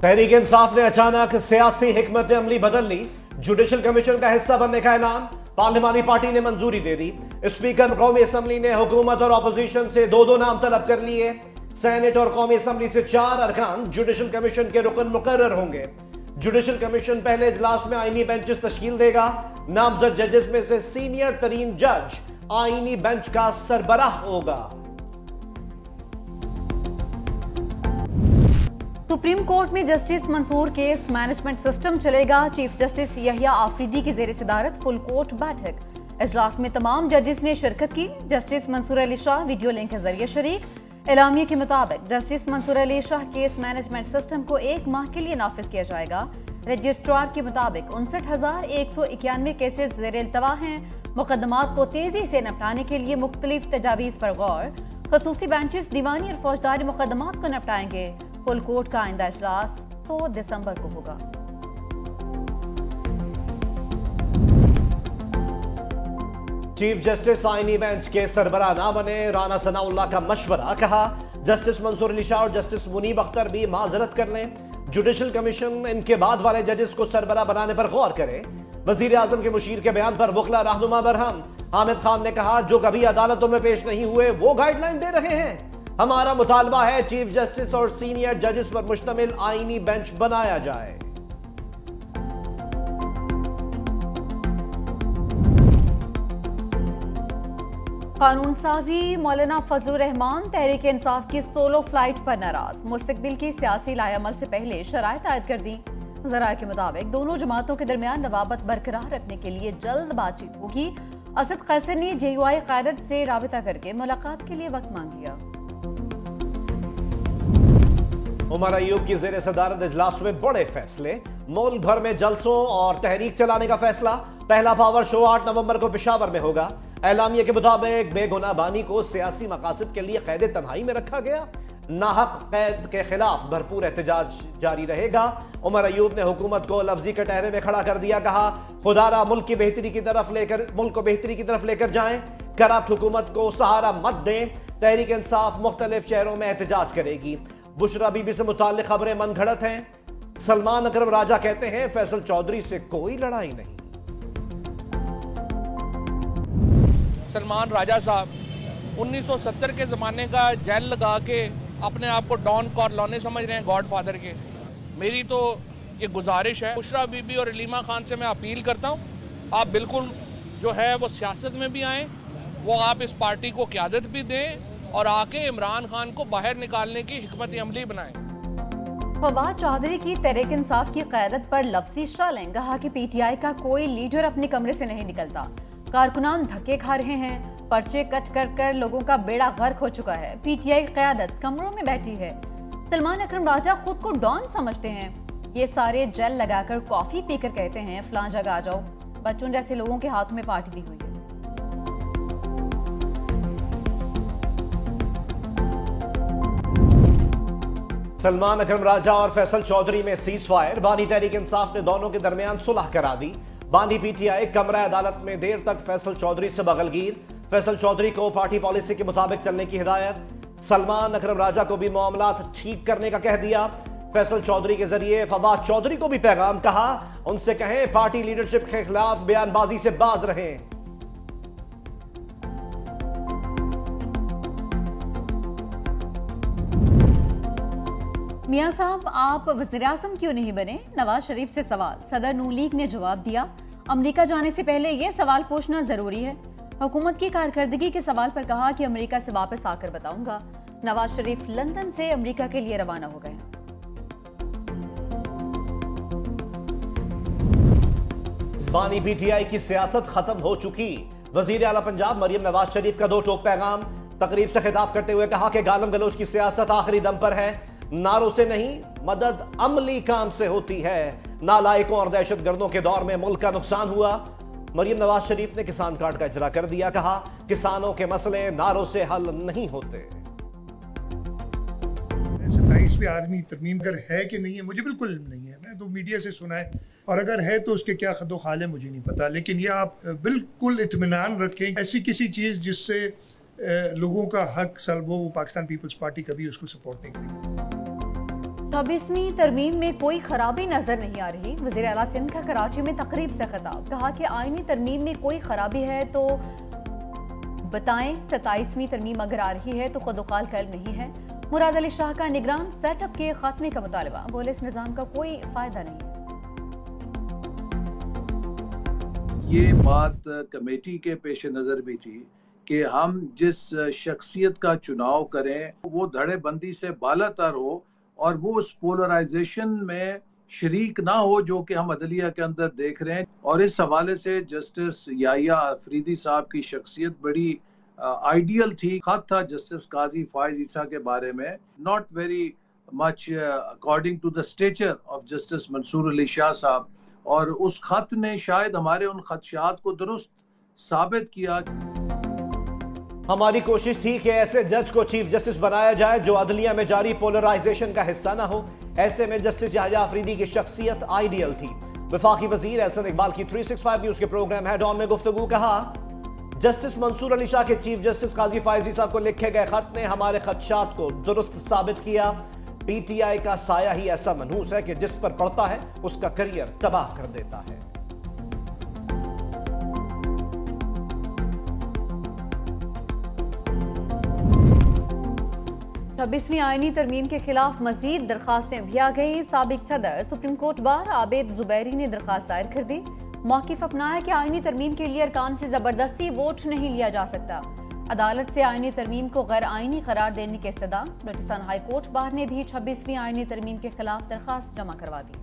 तहरीक इंसाफ ने अचानक सियासी हिकमत अमली बदल ली। जुडिशल कमीशन का हिस्सा बनने का ऐलान पार्लिमानी पार्टी ने मंजूरी दे दी। स्पीकर कौमी असम्बली ने हुकूमत और अपोजिशन से दो नाम तलब कर लिए। सेनेट और कौमी असम्बली से 4 अरकान जुडिशल कमीशन के रुकन मुकर्रर होंगे। जुडिशल कमीशन पहले इजलास में आईनी बेंचेस तश्कील देगा। नामजद जजेस में से सीनियर तरीन जज आईनी बेंच का सरबराह होगा। सुप्रीम कोर्ट में justice Mansoor case management system चलेगा। चीफ जस्टिस यहिया आफरीदी की जेर सदारत फुल कोर्ट बैठक। इजलास में तमाम जजेस ने शिरकत की। Justice Mansoor Ali Shah video link के जरिए शरीक। एलामिया के मुताबिक justice Mansoor Ali Shah case management system को 1 माह के लिए नाफिज किया जाएगा। रजिस्ट्रार के मुताबिक 59,191 केसेस ज़ेर इल्तवा हैं। मुकदमात को तेजी से निपटाने के लिए मुख्तलिफ तजावीज़ पर गौर। खसूसी बेंचेस दीवानी और फौजदारी मुकदमात को निपटाएंगे। फुल कोर्ट का आइंदा इजलास 2 दिसंबर को होगा। चीफ जस्टिस आईनी बेंच के सरबराह ना बने, राना सनाउल्लाह का मशवरा। कहा जस्टिस मंसूर अली शाह और जस्टिस मुनीब अख्तर भी माजरत कर लें। जुडिशल कमीशन इनके बाद वाले जजेस को सरबराह बनाने पर गौर करे। वजीर आजम के मुशीर के बयान पर वकला रहनुमा बरहम। हामिद खान ने कहा जो कभी अदालतों में पेश नहीं हुए वो गाइडलाइन दे रहे हैं। हमारा मुतालबा है चीफ जस्टिस और सीनियर जजेस पर मुश्तमिल आईनी बेंच बनाया जाए। कानून साजी मौलाना फजलुर रहमान तहरीक इंसाफ की सोलो फ्लाइट पर नाराज। मुस्तकबिल की सियासी लाएअमल से पहले शराइत आयद कर दी। ज़राए के मुताबिक दोनों जमातों के दरमियान रवाबत बरकरार रखने के लिए जल्द बातचीत होगी। असद कैसर ने JUI क़यादत से राबिता करके मुलाकात के लिए वक्त मांग लिया। उमर अयूब की जेर सदारत इजलास में बड़े फैसले। मुल्क भर में जलसों और तहरीक चलाने का फैसला। पहला पावर शो 8 नवंबर को पेशावर में होगा। एलामिया के मुताबिक बेगुनाह बानी को सियासी मकासद के लिए कैद तन्हाई में रखा गया। नाहक कैद के खिलाफ भरपूर एहतजाज जारी रहेगा। उमर अयूब ने हुकूमत को लफ्जी कटहरे में खड़ा कर दिया। कहा खुदारा मुल्क को बेहतरी की तरफ लेकर जाएं। करप्ट हुकूमत को सहारा मत दें। तहरीक इंसाफ मुख्तलिफ शहरों में एहतजाज करेगी। बुशरा बीबी से मुताल्लिक खबरें मनगढ़ंत हैं। सलमान अकरम राजा कहते हैं फैसल चौधरी से कोई लड़ाई नहीं। सलमान राजा साहब 1970 के ज़माने का जेल लगा के अपने आप को डॉन कॉर्लोने समझ रहे हैं, गॉड फादर के। मेरी तो ये गुजारिश है बुशरा बीबी और अलीमा खान से मैं अपील करता हूँ आप बिल्कुल जो है वो सियासत में भी आएँ, वो आप इस पार्टी को क़यादत भी दें और आके इमरान खान को बाहर निकालने की हिकमत अमली बनाएं। फवाद चौधरी की तहरीक इंसाफ की क़यादत पर लफ्ज़ी शलें। कहा कि PTI का कोई लीडर अपने कमरे से नहीं निकलता। कारकुनान धक्के खा रहे हैं। पर्चे कट कर लोगों का बेड़ा गर्क हो चुका है। PTI क़यादत कमरों में बैठी है। सलमान अकरम राजा खुद को डॉन समझते हैं। ये सारे जेल लगाकर कॉफ़ी पीकर कहते हैं फलां जगह आ जाओ। बच्चों जैसे लोगों के हाथों में पार्टी दी हुई है। सलमान अकरम राजा और फैसल चौधरी में सीज फायर। बानी तहरीक इंसाफ ने दोनों के दरमियान सुलह करा दी। बानी PTI कमरा अदालत में देर तक फैसल चौधरी से बगलगीर। फैसल चौधरी को पार्टी पॉलिसी के मुताबिक चलने की हिदायत। सलमान अकरम राजा को भी मामलात ठीक करने का कह दिया। फैसल चौधरी के जरिए फवाद चौधरी को भी पैगाम। कहा उनसे कहें पार्टी लीडरशिप के खिलाफ बयानबाजी से बाज रहें। मियां साहब आप वज़ीर-ए-आज़म क्यों नहीं बने? नवाज शरीफ से सवाल। सदर नून लीग ने जवाब दिया अमेरिका जाने से पहले यह सवाल पूछना जरूरी है। हुकूमत की कारकर्दगी के सवाल पर कहा कि अमेरिका से वापस आकर बताऊंगा। नवाज शरीफ लंदन से अमेरिका के लिए रवाना हो गए। बानी PTI की सियासत खत्म हो चुकी। वजीर आला पंजाब मरियम नवाज शरीफ का 2 टोक पैगाम। तकरीब से खिताब करते हुए कहा कि गालम गलोच की सियासत आखिरी दम पर है। नारों से नहीं मदद अमली काम से होती है। नालायकों और दहशतगर्दों के दौर में मुल्क का नुकसान हुआ। मरियम नवाज शरीफ ने किसान कार्ड का इजरा कर दिया। कहा किसानों के मसले नारों से हल नहीं होते। 27वें आदमी तरमीम अगर है कि नहीं है मुझे बिल्कुल नहीं है। मैं तो मीडिया से सुना है और अगर है तो उसके क्या खदो खाल है मुझे नहीं पता। लेकिन ये आप बिल्कुल इत्मीनान रखें ऐसी किसी चीज़ जिससे लोगों का हक सल्ब हो, पाकिस्तान पीपल्स पार्टी कभी उसको सपोर्ट नहीं करेगी। 26वीं तरमीम में कोई खराबी नजर नहीं आ रही। वज़ीर आला सिंध का कराची में तकरीब से खिताब, कहा कि आईनी तरमीम में कोई खराबी है तो बताएं। 27वीं तरमीम अगर आ रही है तो खुदुखाल कल नहीं है। मुराद अली शाह का निगरान सेटअप के खात्मे का मुतालबा, बोले इस निज़ाम का कोई फायदा नहीं है। ये बात कमेटी के पेश नज़र भी थी कि हम जिस शख्सियत का चुनाव करें वो धड़ेबंदी से बालातर हो और वो उस पोलराइजेशन में शरीक ना हो जो कि हम अदलिया के अंदर देख रहे हैं। और इस हवाले से जस्टिस याहिया अफरीदी साहब की शख्सियत बड़ी आइडियल थी। खत था जस्टिस काजी फायज ईसा के बारे में, not very much according to the stature of justice Mansoor Ali Shah साहब, और उस खत ने शायद हमारे उन खदशात को दुरुस्त साबित किया। हमारी कोशिश थी कि ऐसे जज को चीफ जस्टिस बनाया जाए जो अदलिया में जारी पोलराइजेशन का हिस्सा ना हो। ऐसे में जस्टिस याहिया अफरीदी की शख्सियत आइडियल थी। वफाकी वजीर एहसन इकबाल की 365 न्यूज के प्रोग्राम हेड ऑन में गुफ्तगू, कहा जस्टिस मंसूर अली शाह के चीफ जस्टिस काजी फायजी साहब को लिखे गए खत ने हमारे खदशात को दुरुस्त साबित किया। पीटीआई का साया ही ऐसा मनहूस है कि जिस पर पड़ता है उसका करियर तबाह कर देता है। छब्बीसवीं आईनी तरमीम के खिलाफ मजीद दरखास्तें भी आ गई। साबिक सदर supreme court bar Abid Zubairi ने दरखास्त दायर कर दी। मौक़िफ़ अपनाया कि आईनी तरमीम के लिए अरकान से जबरदस्ती वोट नहीं लिया जा सकता। अदालत से आईनी तरमीम को गैर आईनी करार देने के इस्तदा। बल्टिस्तान हाई कोर्ट बार ने भी 26वीं आईनी तरमीम के खिलाफ दरखास्त जमा करवा दी।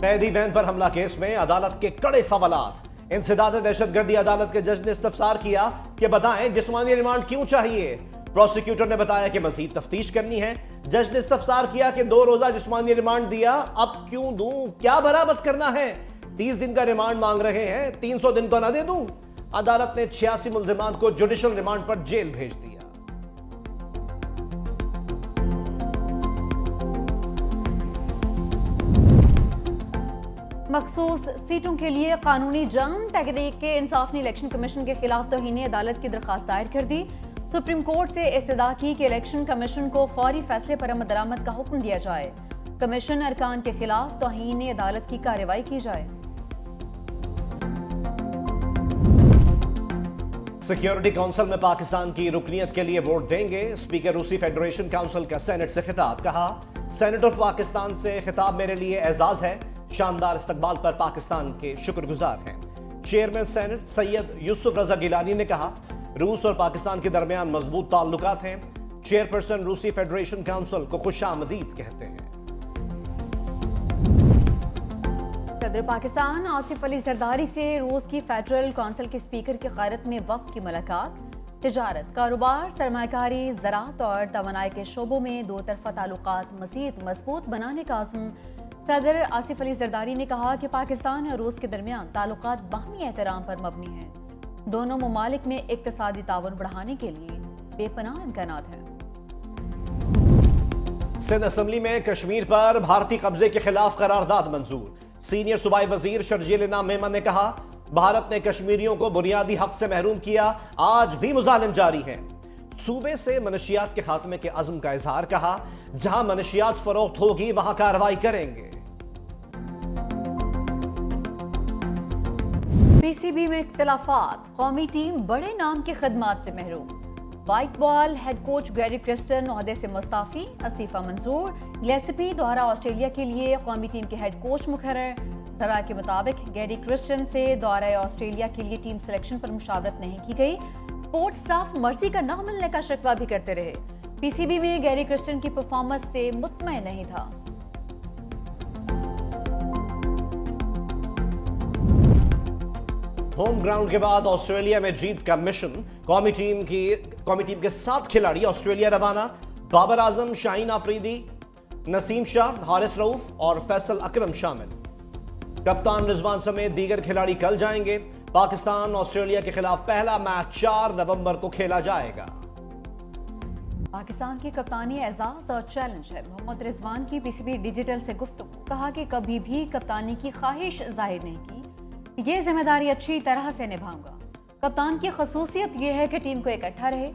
कैदी वैन पर हमला केस में अदालत के कड़े सवालात। इंसदाद दहशतगर्दी अदालत के जज ने इस्तफसार किया कि बताएं जिस्मानी रिमांड क्यों चाहिए। प्रोसिक्यूटर ने बताया कि मजीद तफ्तीश करनी है। जज ने इस्तफसार किया कि 2 रोजा जिस्मानी रिमांड दिया, अब क्यों दूं, क्या बरामद करना है। 30 दिन का रिमांड मांग रहे हैं, 300 दिन को ना दे दूं। अदालत ने 86 मुल्जिमान को जुडिशल रिमांड पर जेल भेज दिया। मखसूस सीटों के लिए कानूनी जंग। तहरीक इंसाफ ने इलेक्शन कमीशन के खिलाफ तौहीन अदालत की दरखास्त दायर कर दी। सुप्रीम कोर्ट से इस्तदा की कि इलेक्शन कमीशन को फौरी फैसले पर अमल दरामद का हुक्म दिया जाए। कमीशन अरकान के खिलाफ तौहीन अदालत की कार्रवाई की जाए। सिक्योरिटी काउंसिल में पाकिस्तान की रुकनियत के लिए वोट देंगे। स्पीकर रूसी फेडरेशन काउंसिल का सेनेट से खिताब, कहा सेनेट ऑफ पाकिस्तान से खिताब मेरे लिए एजाज है। शानदार इस्तकबाल पर पाकिस्तान के शुक्रगुजार हैं। चेयरमैन सेनेट सैयद यूसुफ रजा गिलानी ने कहा रूस और पाकिस्तान के दरमियान मजबूत ताल्लुकात हैं। चेयरपर्सन रूसी फेडरेशन काउंसिल को खुशामदीद कहते हैं। सदर पाकिस्तान आसिफ अली जरदारी से रूस की फेडरल काउंसिल के स्पीकर की क़यादत में वफ़द की मुलाकात। तिजारत, कारोबार, सरमायाकारी, ज़राअत और तवानाई के शोबों में दो तरफ़ा ताल्लुकात मज़ीद मजबूत बनाने का आज़म। सदर आसिफ अली जरदारी ने कहा कि पाकिस्तान और रूस के दरमियान ताल्लुकात बाहमी एहतराम पर मबनी हैं। दोनों ममालिक में इक़्तिसादी ताउन बढ़ाने के लिए बेपनाह इम्कानात हैं। सिंध असम्बली में कश्मीर पर भारतीय कब्जे के खिलाफ करारदाद मंजूर। सीनियर सूबाई वजीर शर्जील इनाम मेमन ने कहा भारत ने कश्मीरियों को बुनियादी हक से महरूम किया, आज भी मुजालिम जारी हैं। सूबे से मनशियात के खात्मे के अज़्म का इजहार, कहा जहां मनशियात फरोख्त होगी वहां कार्रवाई करेंगे। पीसीबी में इख्तिलाफात, कौमी टीम बड़े नाम की खदमात से महरूम। White ball head coach Gary Kristen ओहदे से मुस्ताफी, इस्तीफा मंजूर। गिलेस्पी द्वारा ऑस्ट्रेलिया के लिए कौमी टीम के हेड कोच मुकर्रर। जरा के मुताबिक गैरी क्रिस्टन से दौरा ऑस्ट्रेलिया के लिए टीम सिलेक्शन पर मुशावरत नहीं की गई। स्पोर्ट स्टाफ मर्सी का न मिलने का शिकवा भी करते रहे। पीसीबी में गैरी क्रिस्टन की परफॉर्मेंस से मुतमईन नहीं था। होम ग्राउंड के बाद ऑस्ट्रेलिया में जीत का मिशन। कौमी टीम के 7 खिलाड़ी ऑस्ट्रेलिया रवाना। बाबर आजम, शाहीन आफरीदी, नसीम शाह, हारिस रऊफ और फैसल अकरम शामिल। कप्तान रिजवान समेत दीगर खिलाड़ी कल जाएंगे। पाकिस्तान ऑस्ट्रेलिया के खिलाफ पहला मैच 4 नवंबर को खेला जाएगा। पाकिस्तान की कप्तानी एजाज और चैलेंज है। मोहम्मद रिजवान की पीसीबी डिजिटल से गुफ्तगू, कहा कि कभी भी कप्तानी की ख्वाहिश जाहिर नहीं की, ये जिम्मेदारी अच्छी तरह से निभाऊंगा। कप्तान की खसूसियत यह है कि टीम को इकट्ठा रहे।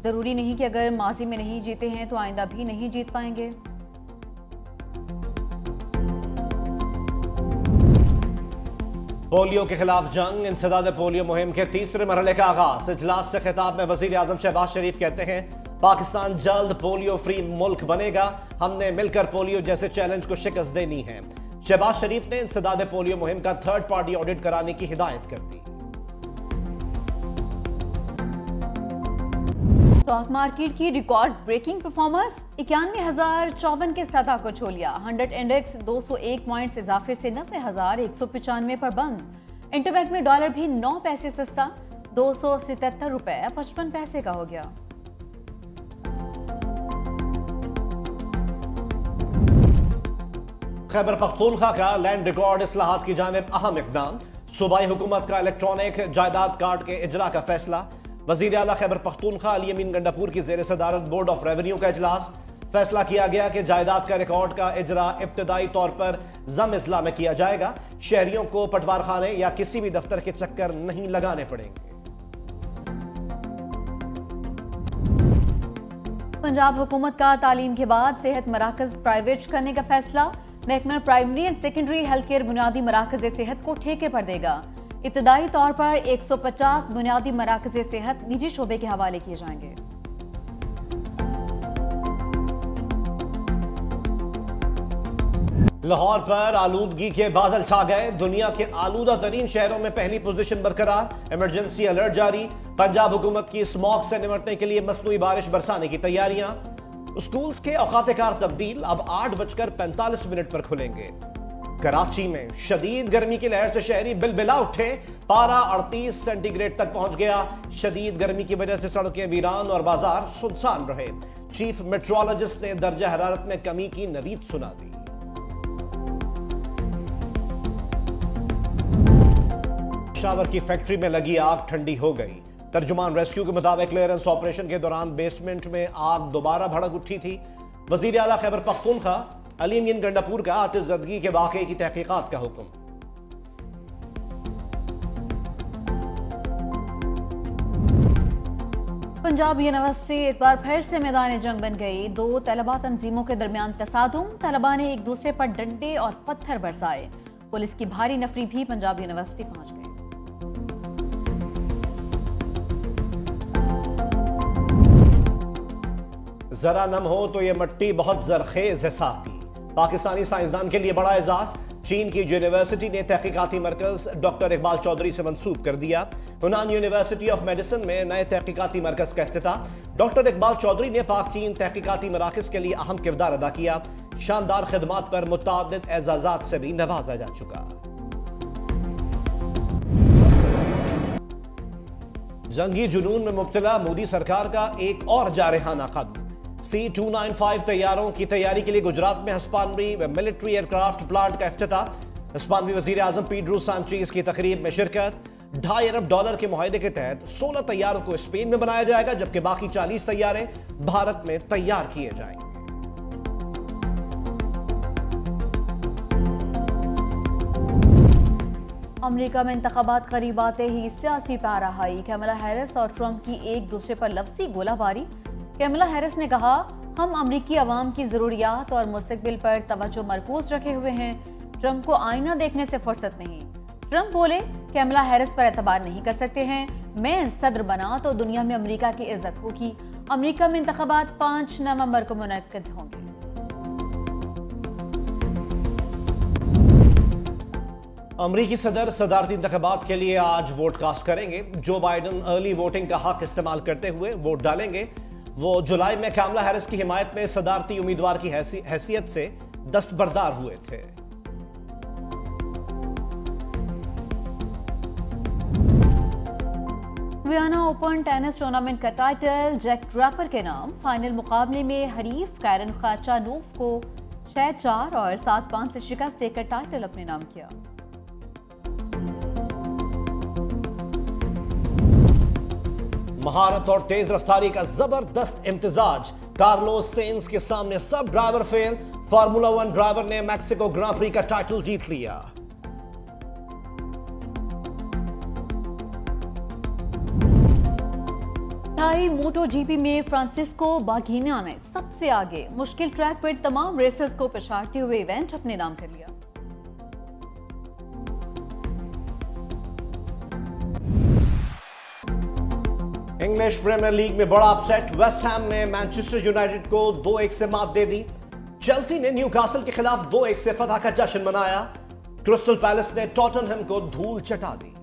जरूरी नहीं कि अगर माजी में नहीं जीते हैं तो आइंदा भी नहीं जीत पाएंगे। पोलियो के खिलाफ जंग, इंसदाद पोलियो मुहिम के तीसरे मरहले का आगाज। इजलास से खिताब में वजीर आजम शहबाज शरीफ कहते हैं, पाकिस्तान जल्द पोलियो फ्री मुल्क बनेगा। हमने मिलकर पोलियो जैसे चैलेंज को शिकस्त देनी है। शहबाज शरीफ ने इंसदाद पोलियो मुहिम का थर्ड पार्टी ऑडिट कराने की हिदायत कर दी। स्टॉक मार्केट की रिकॉर्ड ब्रेकिंग परफॉर्मेंस, 91,054 के सतह को छू लिया। 100 इंडेक्स 201 पॉइंट्स इजाफे से 90,195 पर बंद। इंटरबैंक में डॉलर भी 9 पैसे सस्ता 277 रुपए 55 पैसे का हो गया। खैबर पख्तूनख्वा का लैंड रिकॉर्ड इस्लाहात की जानिब अहम इकदाम। सूबाई हुकूमत का इलेक्ट्रॉनिक जायदाद कार्ड के इजरा का फैसला। वजीर आला खैबर पख्तूनख्वा अली अमीन गंडापुर की ज़ेर सदारत बोर्ड ऑफ रेवेन्यू का इजलास। फैसला किया गया कि जायदाद का रिकॉर्ड का इजरा इब्तदाई तौर पर जम इस्ला में किया जाएगा। शहरियों को पटवार खाने या किसी भी दफ्तर के चक्कर नहीं लगाने पड़ेंगे। पंजाब हुकूमत का तालीम के बाद सेहत मराकज प्राइवेट करने का फैसला। महकमा primary and secondary health care बुनियादी मराकज सेहत को ठेके पर देगा। इब्तदाई तौर पर 150 बुनियादी मराकज सेहत निजी शोबे के हवाले किए जाएंगे। लाहौर पर आलूदगी के बादल छा गए। दुनिया के आलूदा तरीन शहरों में पहली पोजीशन बरकरार। इमरजेंसी अलर्ट जारी। पंजाब हुकूमत की स्मॉग से निपटने के लिए मसनूई बारिश बरसाने की तैयारियां। स्कूल्स के औकात कार तब्दील अब 8:45 पर खुलेंगे। कराची में शदीद गर्मी की लहर से शहरी बिलबिला उठे। पारा 38 सेंटीग्रेड तक पहुंच गया। शदीद गर्मी की वजह से सड़कें वीरान और बाजार सुनसान रहे। चीफ मेट्रोलॉजिस्ट ने दर्जा हरारत में कमी की नवीद सुना दी। पेशावर की फैक्ट्री में लगी आग ठंडी हो गई। तर्जुमान रेस्क्यू के मुताबिक क्लियरेंस ऑपरेशन के दौरान बेसमेंट में आग दोबारा भड़क उठी थी। वजीर आला खैबर पख्तूनख्वा अली अमीन गंडापुर का आतिशज़दगी के वाक़े की तहकीकात का हुक्म। पंजाब यूनिवर्सिटी एक बार फिर से मैदान जंग बन गई। 2 तलबा तंजीमों के दरमियान तसादुम। तलबा ने एक दूसरे पर डंडे और पत्थर बरसाए। पुलिस की भारी नफरी भी पंजाब यूनिवर्सिटी पहुंच गई। जरा नम हो तो यह मट्टी बहुत जरखेज है साहबी। पाकिस्तानी साइंसदान के लिए बड़ा एजाज। चीन की यूनिवर्सिटी ने तहकीकाती मरकज डॉक्टर इकबाल चौधरी से मंसूब कर दिया। हुनान यूनिवर्सिटी ऑफ मेडिसिन में नए तहकीकाती मरकज का इफ्तिताह। डॉक्टर इकबाल चौधरी ने पाक चीन तहकीकाती मराकज के लिए अहम किरदार अदा किया। शानदार खिदमात पर मुतादिद एजाजात से भी नवाजा जा चुका। जंगी जुनून में मुब्तला मोदी सरकार का एक और जारहाना कदम। C-295 तैयारों की तैयारी के लिए गुजरात में हस्पानवी मिलिट्री एयरक्राफ्ट प्लांट का इफ्तिताह। हस्पानवी वजीर आजम पीड्रो सांचेज की तकरीब में शिरकत। $2.5 अरब के मुआहदे के तहत 16 तैयारों को स्पेन में बनाया जाएगा, जबकि बाकी 40 तैयारे भारत में तैयार किए जाएंगे। अमेरिका में इंतखाबात करीब आते ही सियासी पैराहाई। कैमला हैरिस और ट्रंप की एक दूसरे पर लफ्जी गोलाबारी। कैमला हैरिस ने कहा, हम अमरीकी अवाम की ज़रूरियात और मुस्तकबिल पर तवज्जो मरकूज रखे हुए हैं। ट्रंप को आईना देखने से फुर्सत नहीं। ट्रंप बोले, कैमला हैरिस पर एतबार नहीं कर सकते हैं। मैं सदर बना तो दुनिया में अमरीका की इज्जत होगी। अमरीका में इंतखाबात 5 नवंबर को मुनक्किद होंगे। अमरीकी सदर सदारती इंतखाबात के लिए आज वोट कास्ट करेंगे। जो बाइडन अर्ली वोटिंग का हक इस्तेमाल करते हुए वोट डालेंगे। वो जुलाई में कैमला हैरिस की हिमायत में सदारती उम्मीदवार की हैसियत से दस्तबरदार हुए थे। वियना ओपन टेनिस टूर्नामेंट का टाइटल जैक ड्रैपर के नाम। फाइनल मुकाबले में हरीफ कैरन खाचानोव को 6-4 और 7-5 से शिकस्त देकर टाइटल अपने नाम किया। महारत और तेज रफ्तारी का जबरदस्त इम्तिजाज। कार्लोस सेंस के सामने सब ड्राइवर फेल। फार्मूला 1 ड्राइवर ने मैक्सिको ग्रां प्री का टाइटल जीत लिया। स्काई मोटो जीपी में फ्रांसिस्को बागिना ने सबसे आगे मुश्किल ट्रैक पर तमाम रेसर्स को पछाड़ते हुए इवेंट अपने नाम कर लिया। इंग्लिश प्रीमियर लीग में बड़ा अपसेट, वेस्ट हैम ने मैनचेस्टर यूनाइटेड को 2-1 से मात दे दी। चेल्सी ने न्यूकासल के खिलाफ 2-1 से फतह का जश्न मनाया। क्रिस्टल पैलेस ने टॉटनहम को धूल चटा दी।